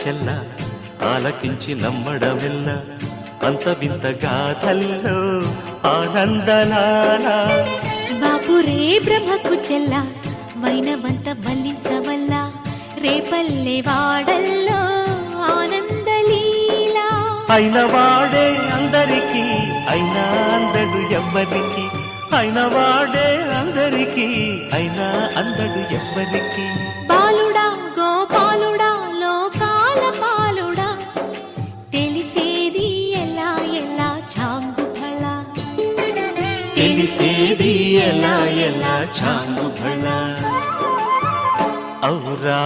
చెల్ల ఆలకించి నమ్మడమెల్ల అంత వింత గాథల్లో ఆనందలాల బాపురే బ్రహ్మకు చెల్ల వైనవంత మల్లించవల్ల రేపల్లె వాడల్లో ఆనందలీలా అయిన వాడే అందరికీ అయినా అందడు ఎవ్వరికి అయిన వాడే అందరికీ అయినా అందడు ఎవ్వరికి బాలుడా గోపాలుడా లోకాల పాలుడా తెలిసేది ఎలా ఎలా చాంగు ఫళ తెలిసేది ఎలా ఎలా చాంగు భళ ఔరా